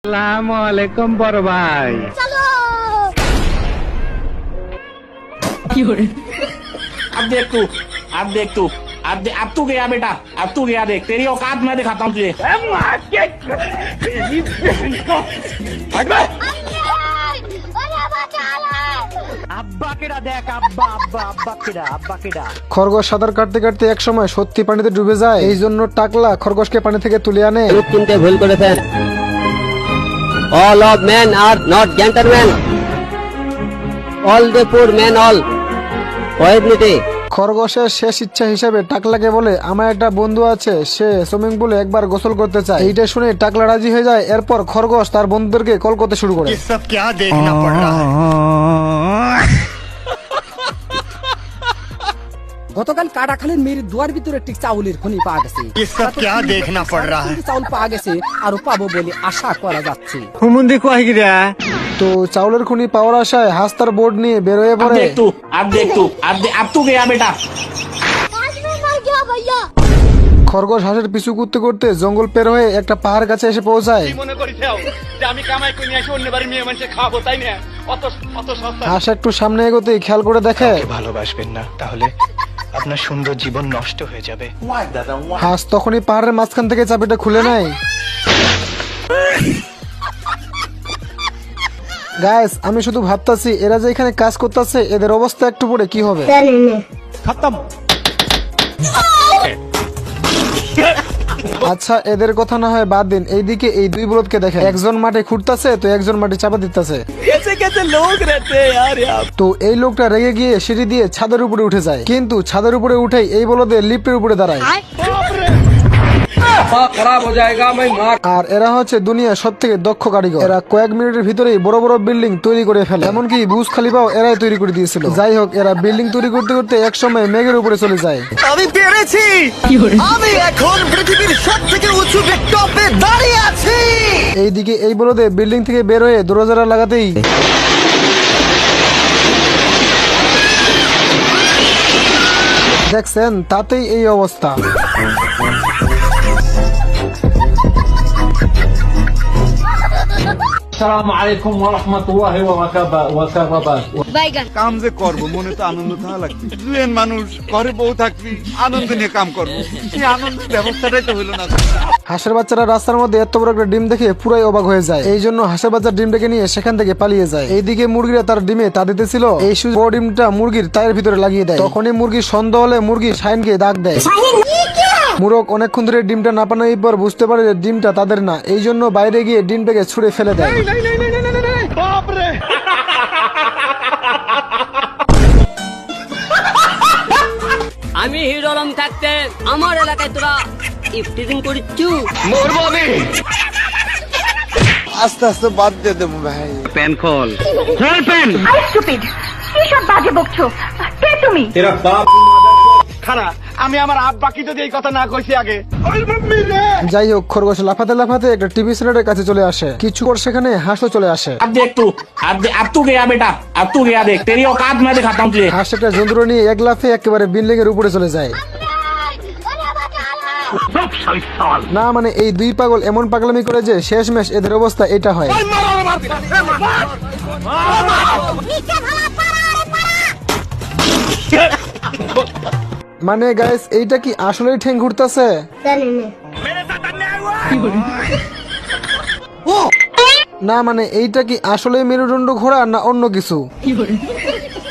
আসসালামু আলাইকুম বড় ভাই। अब देख तू अब देख तू अब तू गया बेटा, अब तू गया, देख तेरी औकात मैं दिखाता हूँ तुझे। খরগোশ সাঁতার কাটতে কাটতে এক সময় সত্যি পানিতে ডুবে যায়। এই জন্য টাকলা খরগোশকে পানি থেকে তুলে আনে। চিনতে ভুল করেছেন। All of men are not gentlemen. All the poor men all. Oednity. খরগোশের শেষ ইচ্ছা হিসেবে টাকলাকে বলে, আমার একটা বন্ধু আছে, সে সুইমিং পুলে একবার গোসল করতে চায়। এইটা শুনে টাকলা রাজি হয়ে যায়। এরপর খরগোশ তার বন্ধুদেরকে কল করতে শুরু করে। सब क्या देखना पड़ रहा है। গতকাল কাটাখালীর মেয়ের দুয়ার ভিতরে একটি চাউলের খনি পাওয়া গেছে। ये सब क्या देखना पड़ रहा है। চাউল পাওয়া গেছে, আরো পাবো বলে আশা করা যাচ্ছে। তো চাউলের খনি পাওয়ার আশায় হাঁস তার বোর্ড নিয়ে বেরোয় अब পড়ে। देख तू अब देख तू अब तू गया बेटा। খরগোশ হাঁসের পিছু করতে করতে জঙ্গল পের হয়ে একটা পাহাড় কাছে এসে পৌঁছায়। মনে করিছাও যে আমি কামাই করে নিয়ে আসি অন্য বাড়ির মেয়ে মানুষে খাওয়াবো, তাই না? অত সস্তা। হাঁস একটু সামনে এগোতেই খেয়াল করে দেখে ভালোবাসবেন না, তাহলে আপনার সুন্দর জীবন নষ্ট হয়ে যাবে। হাঁস তখনই পাহাড়ের মাঝখান থেকে চাবিটা খুলে নেয়। গাইস, আমি শুধু ভাবতাছি এরা যে এখানে কাজ করতেছে, এদের অবস্থা একটু পরে কি হবে। আচ্ছা, এদের কথা না হয় বাদ দিন। এইদিকে এই দুই বলদকে দেখে, একজন মাঠে খুঁড়তাছে তো একজন মাটি চাপা দিতেছে। তো এই লোকটা রেগে গিয়ে সিঁড়ি দিয়ে ছাদের উপরে উঠে যায়, কিন্তু ছাদের উপরে উঠেই এই বলদে লিফটের উপরে দাঁড়ায়। আর এরা হচ্ছে দুনিয়ার সব থেকে দক্ষ কারিগর। এরা কয়েক মিনিটের ভিতরেই বড় বড় বিল্ডিং তৈরি করে ফেলে, এমনকি বুর্জ খলিফাও এরাই তৈরি করে দিয়েছিল। যাই হোক, এরা বিল্ডিং তৈরি করতে করতে এক সময় মেঘের উপরে চলে যায়। আমি পেরেছি, আমি এখন পৃথিবীর সবথেকে উঁচু টপে দাঁড়িয়ে আছি। এইদিকে এই বলদে বিল্ডিং থেকে বের হয়ে দরজাটা লাগাতেই দেখছেন, তাতেই এই অবস্থা। কাম যে করবো মনে তো আনন্দ থাকা লাগবে। দুজন মানুষ ঘরে বউ থাকবি, আনন্দ নিয়ে কাম করবো, এই আনন্দের ব্যবস্থাটাই তো হইলো না। হাঁসের বাচ্চারা রাস্তার মধ্যে এত বড় একটা ডিম দেখে পুরাই অবাক হয়ে যায়। এই জন্য হাঁসের বাচ্চার ডিমটাকে নিয়ে সেখান থেকে পালিয়ে যায়। এইদিকে মুরগিরা তার ডিমে তা দিতেছিল, এই বড় ডিমটা মুরগির তায়ের ভিতরে লাগিয়ে দেয়। তখনই মুরগির সন্দেহ হলে মুরগি শাহিনকে ডাক দেয়। মুরগ অনেকক্ষণ ধরে ডিমটা নাপানোর পর বুঝতে পারে যে ডিমটা তাদের না, এই জন্য বাইরে গিয়ে ডিমটাকে ছুঁড়ে ফেলে দেয়। আমি হিরো আলম থাকতে আমার এলাকায় তোরা ইফটিজিং করিচ্ছু। আস্তে আস্তে বাদ দিয়ে দেবো ভাই। খারা, আমি আমার আব্বাকে যদি এই কথা না কইছি আগে। যাই হোক, খরগোশ লাফাতে লাফাতে একটা টিভি চ্যানেলের কাছে চলে আসে। কিছু পর সেখানে হাঁসও চলে আসে। अब देख तू अब तू गया बेटा, अब तू गया, देख तेरी औकात मैं दिखाता हूँ तुझे। হাঁস একটা যন্ত্র নিয়ে এক লাফে একেবারে বিল্ডিং এর উপরে চলে যায়। না মানে এই দুই পাগল এমন পাগলামি করে যে শেষমেশ এদের অবস্থা এটা হয়। মানে গাইস, এইটা কি আসলেই ঠ্যাং ঘুরতেছে? না মানে এইটা কি আসলে মেরুদণ্ড ঘোরা না অন্য কিছু?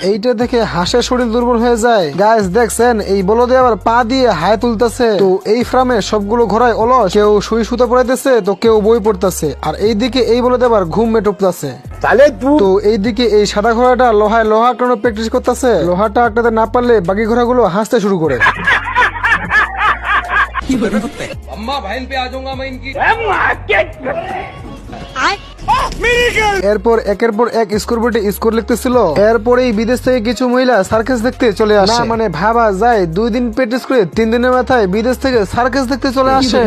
এইটা দেখে হাঁসের শরীর দুর্বল হয়ে যায়। গাইস দেখছেন, এই বলদে আবার পা দিয়ে হায় তুলতেছে। তো এই ফার্মে সবগুলো ঘোড়ায় অলস, কেউ সুই সুতা পড়াইতেছে তো কেউ বই পড়তেছে। আর এইদিকে এই বলদে আবার ঘুম মেটুপতেছে। তো এইদিকে এই সাদা ঘোড়াটা লোহায় লোহা আটকানোর প্র্যাকটিস করতেছে। লোহাটা আটকাতে না পারলে বাকি ঘোড়াগুলো হাসতে শুরু করে। এরপর একের পর এক স্কোর বোর্ডে স্কোর লিখতেছিল। এরপরেই বিদেশ থেকে কিছু মহিলা সার্কাস দেখতে চলে আসে। না মানে ভাবা যায়, 2 দিন প্র্যাকটিস করে 3 দিনের মাথায় বিদেশ থেকে সার্কাস দেখতে চলে আসে।